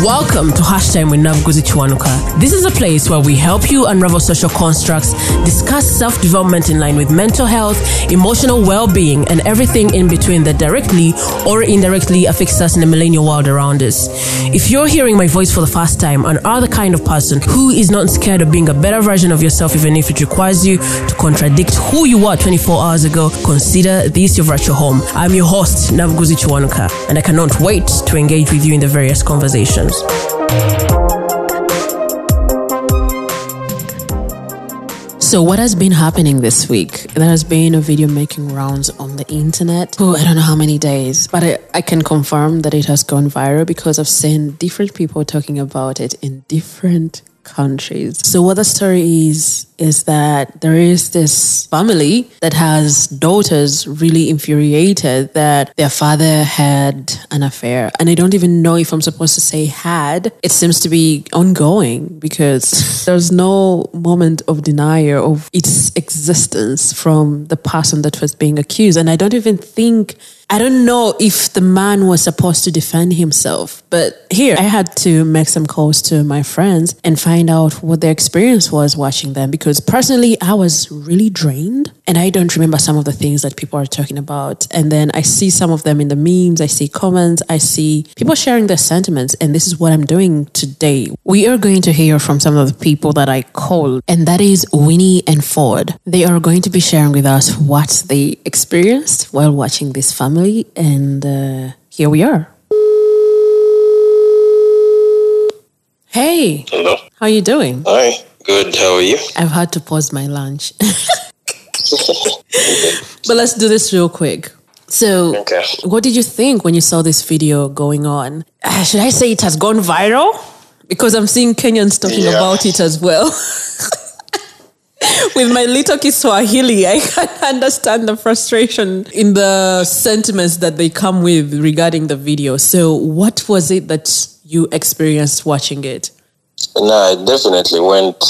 Welcome to Hashtag with Nabu. This is a place where we help you unravel social constructs, discuss self-development in line with mental health, emotional well-being, and everything in between that directly or indirectly affects us in the millennial world around us. If you're hearing my voice for the first time and are the kind of person who is not scared of being a better version of yourself even if it requires you to contradict who you were 24 hours ago, consider this your virtual home. I'm your host, Nabu, and I cannot wait to engage with you in the various conversations. So what has been happening this week? There has been a video making rounds on the internet. I don't know how many days, but I can confirm that it has gone viral because I've seen different people talking about it in different countries. So what the story is that there is this family that has daughters really infuriated that their father had an affair. And I don't even know if I'm supposed to say had. It seems to be ongoing because there's no moment of denial of its existence from the person that was being accused. And I don't know if the man was supposed to defend himself. But here, I had to make some calls to my friends and find out what their experience was watching them. Because personally, I was really drained. And I don't remember some of the things that people are talking about. And then I see some of them in the memes. I see comments. I see people sharing their sentiments. And this is what I'm doing today. We are going to hear from some of the people that I called. And that is Winnie and Ford. They are going to be sharing with us what they experienced while watching this family. And here we are. Hey. Hello. How are you doing? Hi. Good. How are you? I've had to pause my lunch. But let's do this real quick. So, Okay. What did you think when you saw this video going on? Should I say it has gone viral? Because I'm seeing Kenyans talking about it as well. With my little Kiswahili, I can understand the frustration in the sentiments that they come with regarding the video. So what was it that you experienced watching it? No, it definitely went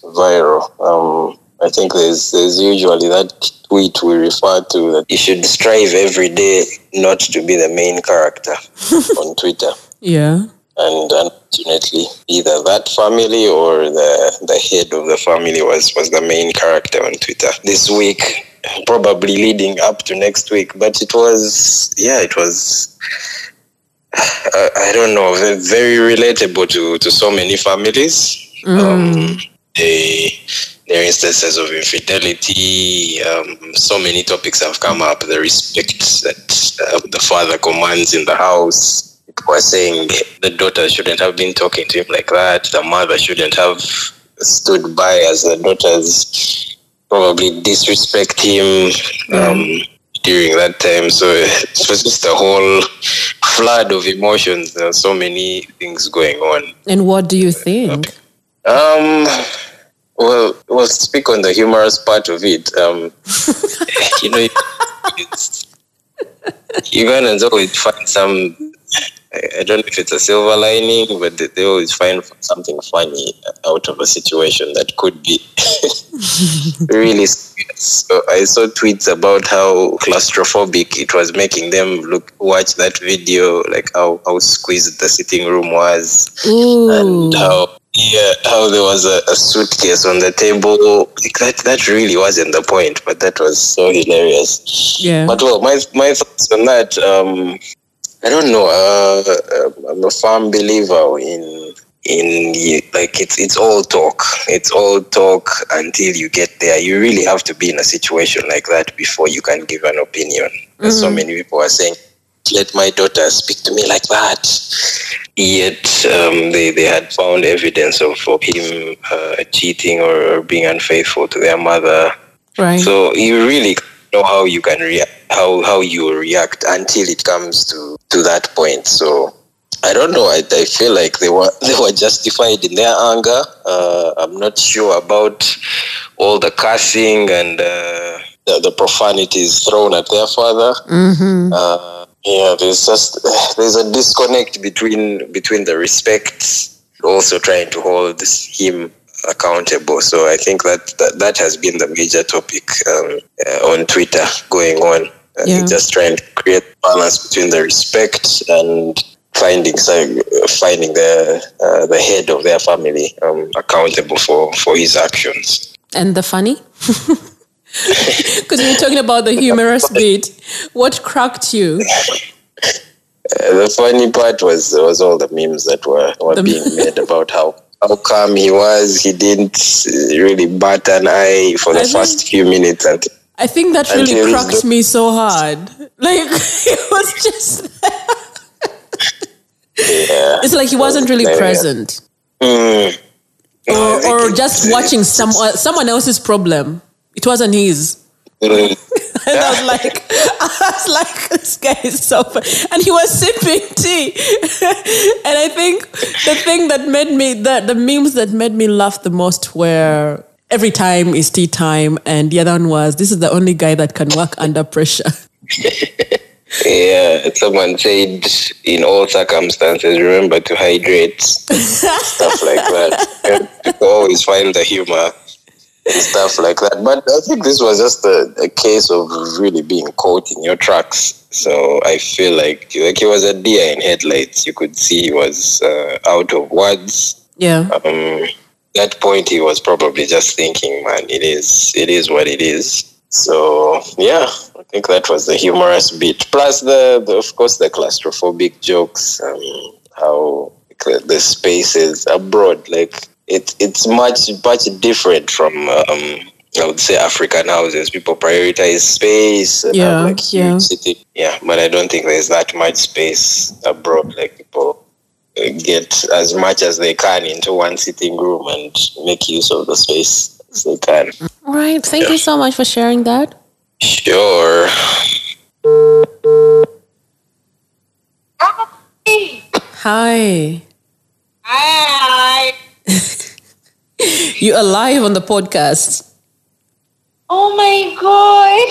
viral. I think there's usually that tweet we refer to that you should strive every day not to be the main character on Twitter. Yeah. And unfortunately, either that family or the head of the family was the main character on Twitter this week, probably leading up to next week. But it was, I don't know, very relatable to so many families. There are instances of infidelity. So many topics have come up. The respect that the father commands in the house. Was saying the daughter shouldn't have been talking to him like that. The mother shouldn't have stood by as the daughters probably disrespect him during that time. So it was just a whole flood of emotions. There are so many things going on. And what do you think? Well, speak on the humorous part of it. You're gonna always find some. I don't know if it's a silver lining, but they always find something funny out of a situation that could be really serious. So I saw tweets about how claustrophobic it was making them watch that video, like how squeezed the sitting room was. Ooh. And how there was a suitcase on the table. Like that really wasn't the point, but that was so hilarious. Yeah. But my thoughts on that. I don't know. I'm a firm believer in like it's all talk. It's all talk until you get there. You really have to be in a situation like that before you can give an opinion. Mm-hmm. So many people are saying, "Let my daughter speak to me like that." Yet they had found evidence of him cheating or being unfaithful to their mother. Right. So you really know how you can react, how you react until it comes to that point. So I don't know. I feel like they were justified in their anger. I'm not sure about all the cursing and the profanities thrown at their father. Mm-hmm. There's a disconnect between the respect, also trying to hold him accountable. So I think that has been the major topic on Twitter going on. Just trying to create balance between the respect and finding the head of their family accountable for his actions. And the funny? Because we were talking about the humorous bit. What cracked you? The funny part was all the memes that were being made about how calm he was. He didn't really bat an eye for the first few minutes. I think that really cracked me so hard. Like, it was just... Yeah, it's like he wasn't really present. Or just watching someone else's problem. It wasn't his. And I was like, this guy is so funny. And he was sipping tea. And I think the thing that made me, the memes that made me laugh the most were every time is tea time. And the other one was, this is the only guy that can work under pressure. Yeah, someone said, in all circumstances, remember to hydrate. Stuff like that. And people always find the humor and stuff like that. But I think this was just a case of really being caught in your tracks. So I feel like he was a deer in headlights. You could see he was out of words. Yeah. That point, he was probably just thinking, man, it is what it is. So yeah, I think that was the humorous bit. Plus of course the claustrophobic jokes, how the spaces abroad, like it's much different from I would say African houses. People prioritize space and have like huge city. Yeah, but I don't think there's that much space abroad. Like people get as much as they can into one sitting room and make use of the space as they can. All right. Thank you so much for sharing that. Sure. Hi. Hi. You are live on the podcast. Oh my God.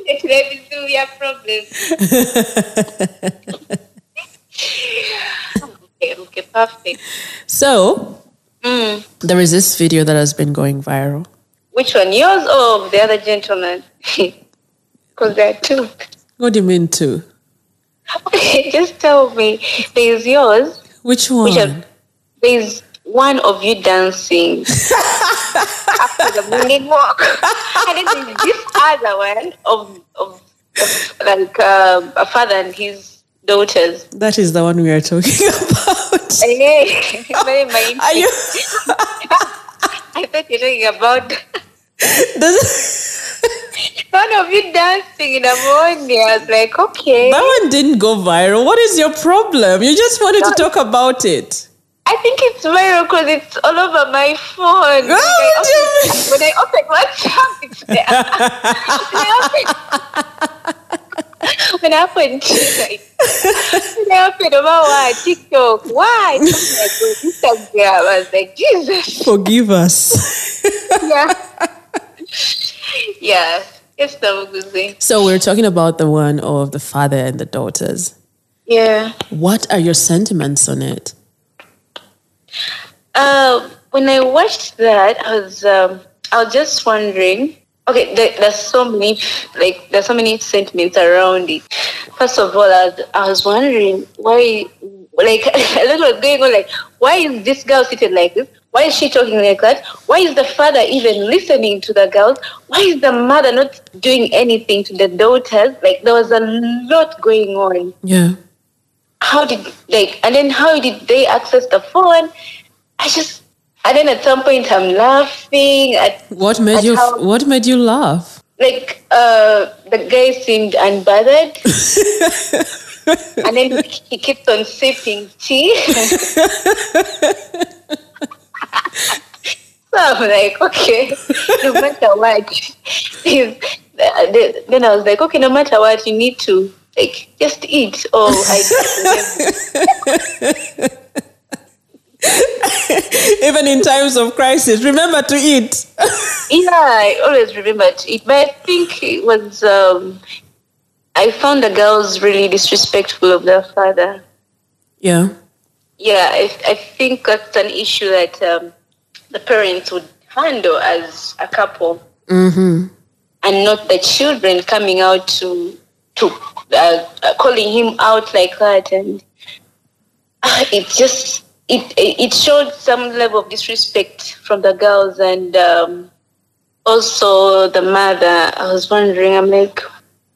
Definitely we have problems. Okay, perfect. So, there is this video that has been going viral. Which one? Yours or the other gentleman? Because there are two. What do you mean two? Just tell me. There's yours. Which one? There's one of you dancing after the morning walk. And then there's this other one of like a father and his daughters. That is the one we are talking about. Hey, very mindful. Are you? I thought you were talking about one of you dancing in the morning. I was like, okay. That one didn't go viral. What is your problem? You just wanted to talk about it. I think it's viral because it's all over my phone. When I open WhatsApp, it's there. When I open TikTok, why? Instagram, I was like, Jesus. Forgive us. Yeah. Yeah. Yes, Nabu. So we're talking about the one of the father and the daughters. Yeah. What are your sentiments on it? When I watched that, I was just wondering. Okay, there's so many sentiments around it. First of all, I was wondering why, like, a lot was going on. Like, why is this girl sitting like this? Why is she talking like that? Why is the father even listening to the girls? Why is the mother not doing anything to the daughters? Like, there was a lot going on. Yeah. And then how did they access the phone? And then at some point I'm laughing What made you laugh? Like the guy seemed unbothered. And then he kept on sipping tea. So I'm like, okay, no matter what. Then I was like, okay, no matter what, you need to like just eat or Even in times of crisis, remember to eat. Yeah, I always remember to eat. But I think it was, I found the girls really disrespectful of their father. Yeah. Yeah, I think that's an issue that the parents would handle as a couple. Mm-hmm. And not the children coming out to to calling him out like that, and it showed some level of disrespect from the girls, and also the mother. I was wondering, I'm like,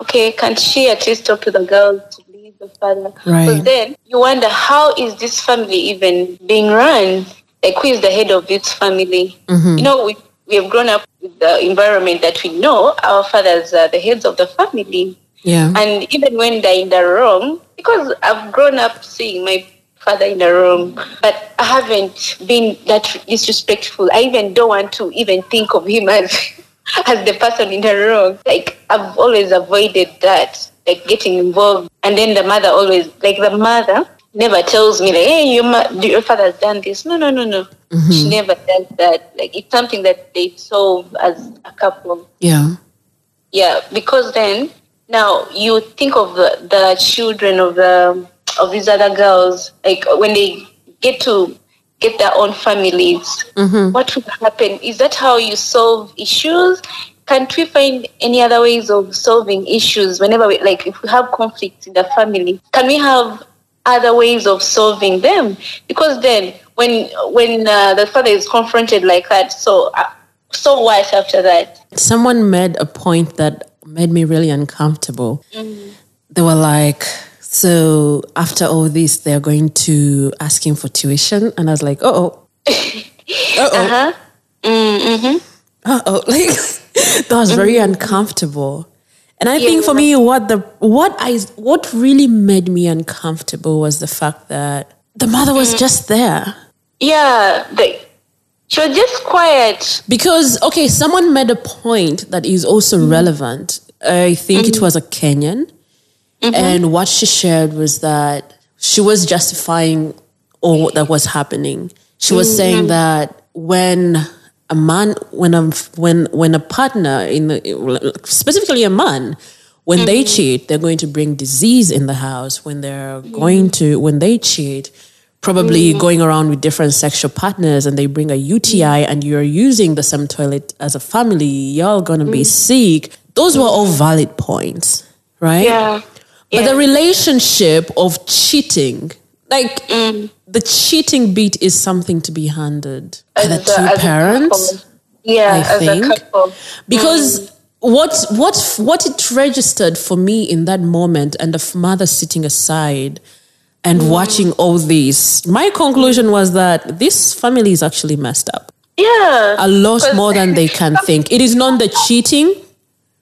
okay, can't she at least talk to the girls to leave the father? Right. But then you wonder, how is this family even being run? Like, who is the head of this family? Mm-hmm. You know, we have grown up with the environment that we know our fathers are the heads of the family. Yeah. And even when they're in the wrong, because I've grown up seeing my father in the wrong, but I haven't been that disrespectful. I even don't want to even think of him as the person in the wrong. Like, I've always avoided that, like getting involved. And then the mother never tells me, like, hey, your father's done this. No. Mm-hmm. She never does that. Like, it's something that they solve as a couple. Yeah. Yeah, because then now you think of the children of these other girls, like when they get to get their own families, Mm-hmm. what would happen? Is that how you solve issues? Can't we find any other ways of solving issues whenever if we have conflicts in the family? Can we have other ways of solving them? Because then when the father is confronted like that, so what after that? Someone made a point that made me really uncomfortable. Mm-hmm. They were like, so after all this, they're going to ask him for tuition. And I was like, uh-oh. Uh-huh. Mm-hmm. Uh-oh. Like, that was very uncomfortable. And I think for me, what really made me uncomfortable was the fact that the mother was just there. Yeah, she was just quiet. Because, okay, someone made a point that is also relevant. I think it was a Kenyan. Mm-hmm. And what she shared was that she was justifying all that was happening. She was saying that when a man, when a partner, specifically a man, when they cheat, they're going to bring disease in the house. When they cheat, probably going around with different sexual partners, and they bring a UTI, and you're using the same toilet as a family, y'all gonna be sick. Those were all valid points, right? Yeah. But the relationship of cheating, the cheating bit is something to be handled by the two parents. I think. As a couple. Because what it registered for me in that moment, and the mother sitting aside and watching all this, my conclusion was that this family is actually messed up. Yeah. A lot more than they can think. It is not the cheating.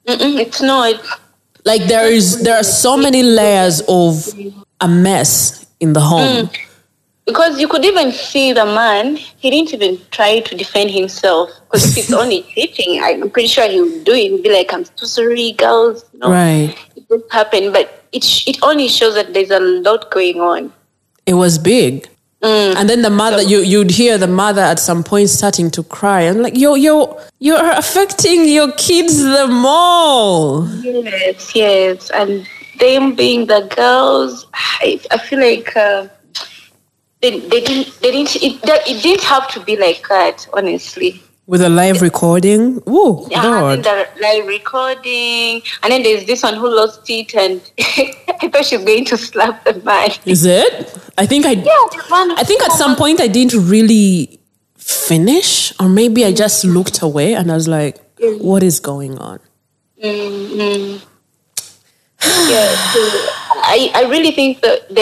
It's not. Like there are so many layers of a mess in the home. Because you could even see the man, he didn't even try to defend himself. Because if it's only cheating, I'm pretty sure he would do it. He would be like, I'm so sorry, girls. No, right. It just happened. But it only shows that there's a lot going on. It was big. And then the mother, you'd hear the mother at some point starting to cry. I'm like, you're affecting your kids the more. Yes. And them being the girls, I feel like it didn't have to be like that, honestly. With a live recording? Oh, God. The live recording. And then there's this one who lost it, and I thought she was going to slap the man. Is it? I think at some point I didn't really finish, or maybe I just looked away and I was like, what is going on? Mm-hmm. Yeah, so I really think that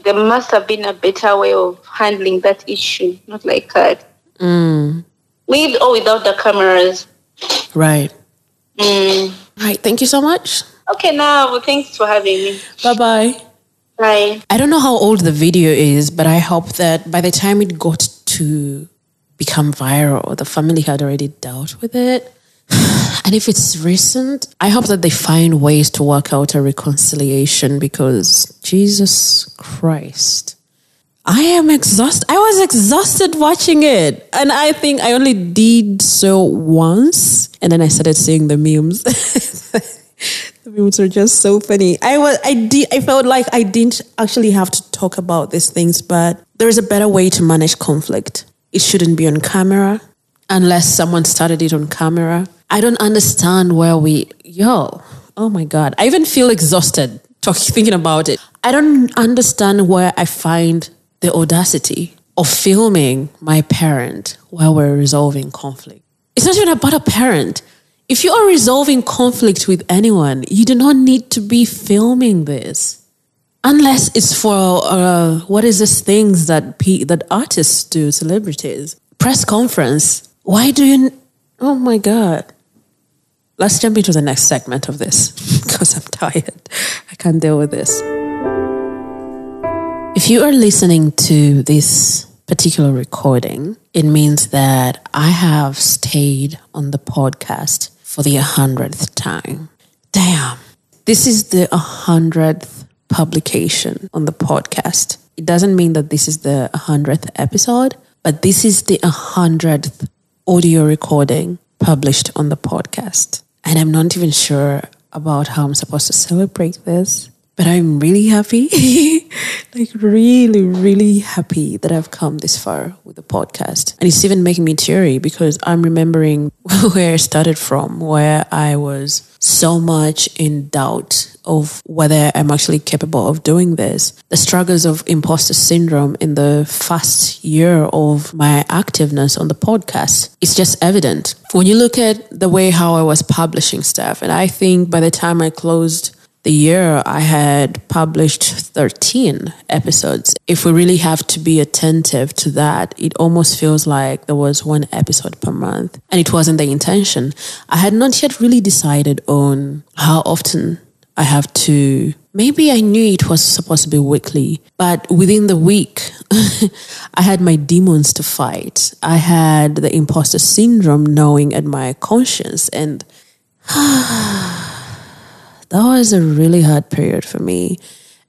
there must have been a better way of handling that issue, not like that. With or without the cameras. Right. Right. Thank you so much. Okay, now thanks for having me. Bye-bye. Bye. I don't know how old the video is, but I hope that by the time it got to become viral, the family had already dealt with it. And if it's recent, I hope that they find ways to work out a reconciliation, because Jesus Christ. I am exhausted. I was exhausted watching it. And I think I only did so once. And then I started seeing the memes. The memes are just so funny. I felt like I didn't actually have to talk about these things, but there is a better way to manage conflict. It shouldn't be on camera unless someone started it on camera. I don't understand where Oh my God. I even feel exhausted thinking about it. I don't understand where I find the audacity of filming my parent while we're resolving conflict. It's not even about a parent. If you are resolving conflict with anyone, you do not need to be filming this. Unless it's for, what is this things that artists do, celebrities? Press conference. Why do you... Oh my God. Let's jump into the next segment of this because I'm tired. I can't deal with this. If you are listening to this particular recording, it means that I have stayed on the podcast for the 100th time. Damn. This is the 100th publication on the podcast. It doesn't mean that this is the 100th episode, but this is the 100th audio recording published on the podcast. And I'm not even sure about how I'm supposed to celebrate this, but I'm really happy, like really, really happy that I've come this far with the podcast. And it's even making me teary because I'm remembering where I started from, where I was so much in doubt of whether I'm actually capable of doing this. The struggles of imposter syndrome in the first year of my activeness on the podcast, it's just evident. When you look at the way how I was publishing stuff, and I think by the time I closed the year, I had published 13 episodes. If we really have to be attentive to that, it almost feels like there was one episode per month. And it wasn't the intention. I had not yet really decided on how often I have to... Maybe I knew it was supposed to be weekly, but within the week, I had my demons to fight. I had the imposter syndrome gnawing at my conscience, and that was a really hard period for me.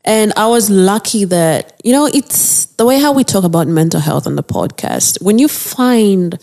And I was lucky that, it's the way how we talk about mental health on the podcast. When you find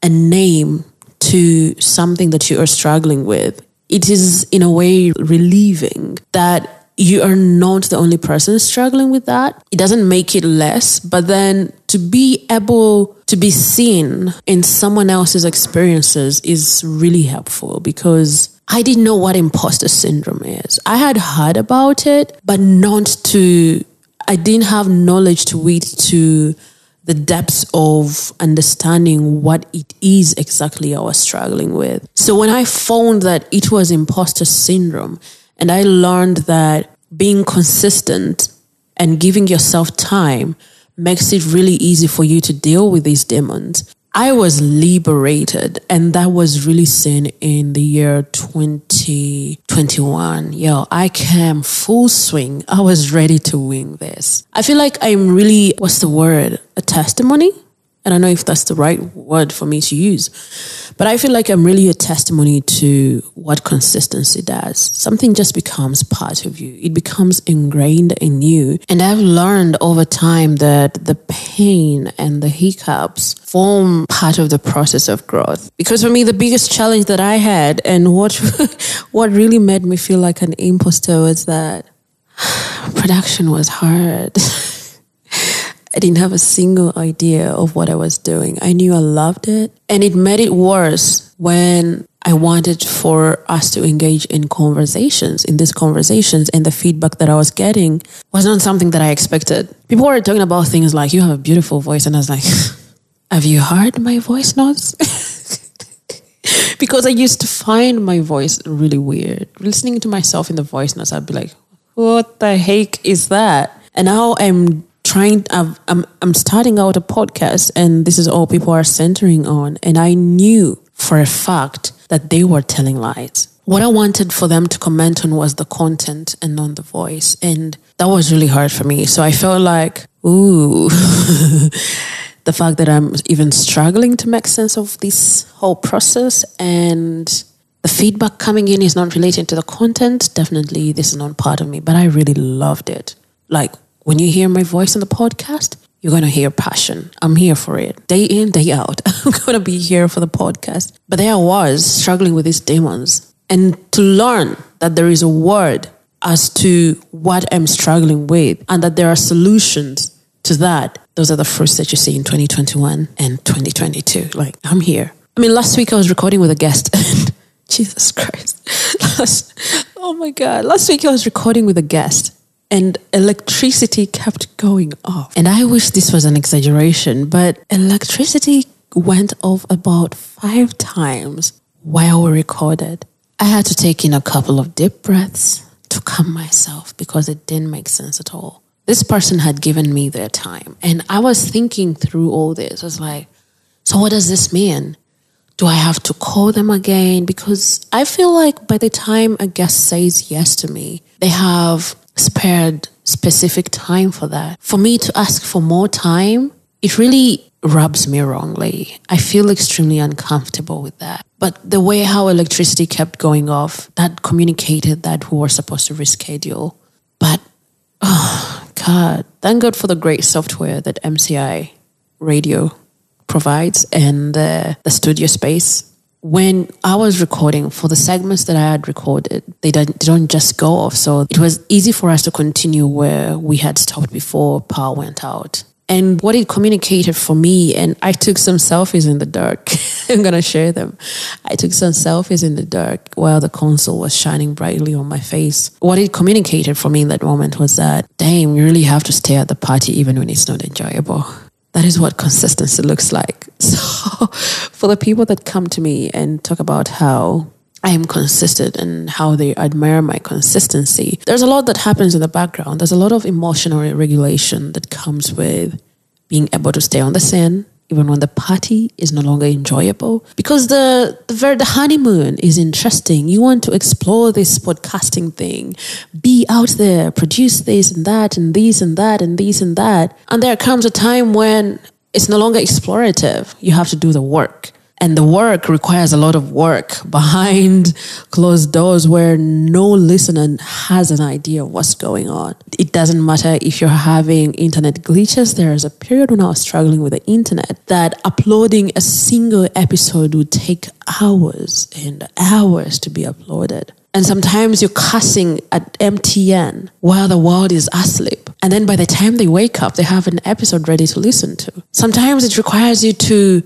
a name to something that you are struggling with, it is in a way relieving that you are not the only person struggling with that. It doesn't make it less, but then to be able to be seen in someone else's experiences is really helpful because I didn't know what imposter syndrome is. I had heard about it, but I didn't have knowledge to it to the depths of understanding what it is exactly I was struggling with. So when I found that it was imposter syndrome, and I learned that being consistent and giving yourself time makes it really easy for you to deal with these demons, I was liberated, and that was really seen in the year 2021. I came full swing. I was ready to wing this. I feel like I'm really, a testimony? I don't know if that's the right word for me to use, but I feel like I'm really a testimony to what consistency does. Something just becomes part of you. It becomes ingrained in you. And I've learned over time that the pain and the hiccups form part of the process of growth. Because for me, the biggest challenge that I had and what really made me feel like an imposter was that production was hard. I didn't have a single idea of what I was doing. I knew I loved it. And it made it worse when I wanted for us to engage in these conversations, and the feedback that I was getting was not something that I expected. People were talking about things like, you have a beautiful voice. And I was like, have you heard my voice notes? Because I used to find my voice really weird. Listening to myself in the voice notes, I'd be like, what the heck is that? And now I'm starting out a podcast, and this is all people are centering on. And I knew for a fact that they were telling lies. What I wanted for them to comment on was the content and not the voice. And that was really hard for me. So I felt like, ooh, the fact that I'm even struggling to make sense of this whole process, and the feedback coming in is not related to the content. Definitely, this is not part of me, but I really loved it. Like, when you hear my voice on the podcast, you're going to hear passion. I'm here for it. Day in, day out. I'm going to be here for the podcast. But there I was struggling with these demons. And to learn that there is a word as to what I'm struggling with and that there are solutions to that. Those are the fruits that you see in 2021 and 2022. Like, I'm here. I mean, last week I was recording with a guest and Jesus Christ. Oh my God. Last week I was recording with a guest and electricity kept going off. And I wish this was an exaggeration, but electricity went off about 5 times while we recorded. I had to take in a couple of deep breaths to calm myself because it didn't make sense at all. This person had given me their time and I was thinking through all this. I was like, so what does this mean? Do I have to call them again? Because I feel like by the time a guest says yes to me, they have spared specific time for that. For me to ask for more time, it really rubs me wrongly. I feel extremely uncomfortable with that. But the way how electricity kept going off, that communicated that we were supposed to reschedule. But, oh God, thank God for the great software that MCI Radio provides and the studio space. When I was recording, for the segments that I had recorded, they don't just go off. So it was easy for us to continue where we had stopped before power went out. And what it communicated for me, and I took some selfies in the dark. I'm going to share them. I took some selfies in the dark while the console was shining brightly on my face. What it communicated for me in that moment was that, damn, you really have to stay at the party even when it's not enjoyable. That is what consistency looks like. So for the people that come to me and talk about how I am consistent and how they admire my consistency, there's a lot that happens in the background. There's a lot of emotional regulation that comes with being able to stay on the scene, even when the party is no longer enjoyable. Because the honeymoon is interesting. You want to explore this podcasting thing, be out there, produce this and that and this and that and this and that. And there comes a time when it's no longer explorative. You have to do the work. And the work requires a lot of work behind closed doors where no listener has an idea of what's going on. It doesn't matter if you're having internet glitches. There is a period when I was struggling with the internet that uploading a single episode would take hours and hours to be uploaded. And sometimes you're cussing at MTN while the world is asleep. And then by the time they wake up, they have an episode ready to listen to. Sometimes it requires you to,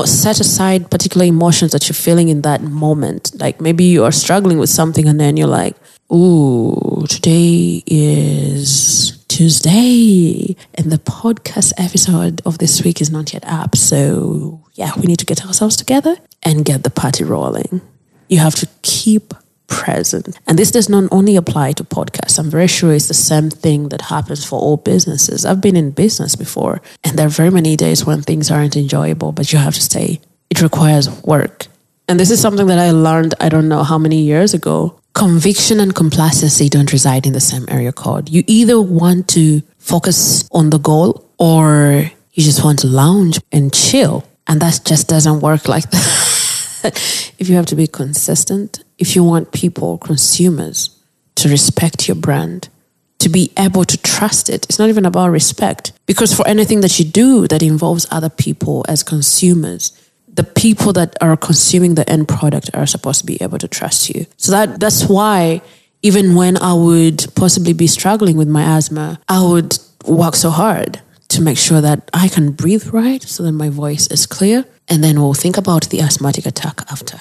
set aside particular emotions that you're feeling in that moment. Like maybe you are struggling with something and then you're like, ooh, today is Tuesday and the podcast episode of this week is not yet up. So yeah, we need to get ourselves together and get the party rolling. You have to keep present. And this does not only apply to podcasts. I'm very sure it's the same thing that happens for all businesses. I've been in business before, and there are very many days when things aren't enjoyable, but you have to stay. It requires work. And this is something that I learned, I don't know how many years ago. Conviction and complacency don't reside in the same area code. You either want to focus on the goal or you just want to lounge and chill. And that just doesn't work like that. If you have to be consistent, if you want people, consumers, to respect your brand, to be able to trust it, it's not even about respect. Because for anything that you do that involves other people as consumers, the people that are consuming the end product are supposed to be able to trust you. So that's why even when I would possibly be struggling with my asthma, I would work so hard to make sure that I can breathe right so that my voice is clear. And then we'll think about the asthmatic attack after.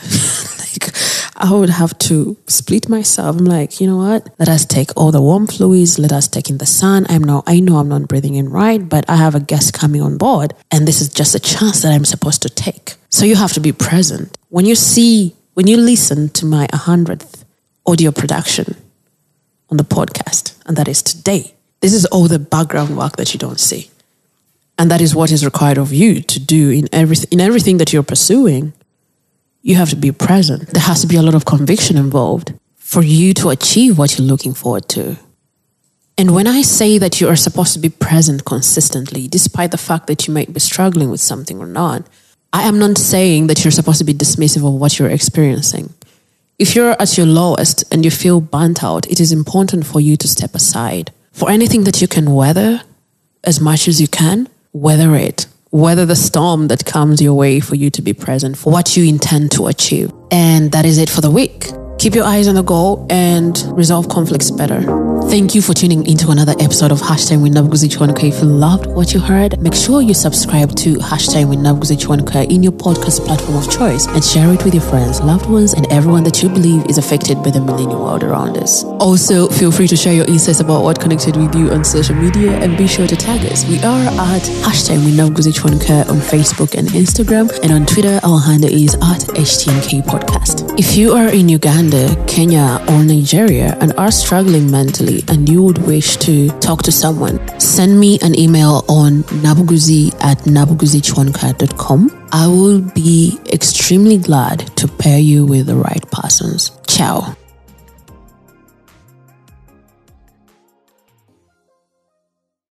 I would have to split myself. I'm like, you know what? Let us take all the warm fluids. Let us take in the sun. I know I'm not breathing in right, but I have a guest coming on board. And this is just a chance that I'm supposed to take. So you have to be present. When you listen to my 100th audio production on the podcast, and that is today, this is all the background work that you don't see. And that is what is required of you to do in everything that you're pursuing. You have to be present. There has to be a lot of conviction involved for you to achieve what you're looking forward to. And when I say that you are supposed to be present consistently, despite the fact that you might be struggling with something or not, I am not saying that you're supposed to be dismissive of what you're experiencing. If you're at your lowest and you feel burnt out, it is important for you to step aside. For anything that you can weather as much as you can, weather it. Weather the storm that comes your way for you to be present for what you intend to achieve. And that is it for the week. Keep your eyes on the goal and resolve conflicts better. Thank you for tuning into another episode of Hashtag with Nabu. If you loved what you heard, make sure you subscribe to Hashtag with Nabu in your podcast platform of choice and share it with your friends, loved ones, and everyone that you believe is affected by the millennial world around us. Also, feel free to share your insights about what connected with you on social media and be sure to tag us. We are at Hashtag with Nabu on Facebook and Instagram, and on Twitter, our handle is at HTNK Podcast. If you are in Uganda, Kenya, or Nigeria and are struggling mentally and you would wish to talk to someone, send me an email on nabuguzi@nabuguzichwanka.com. I will be extremely glad to pair you with the right persons. Ciao.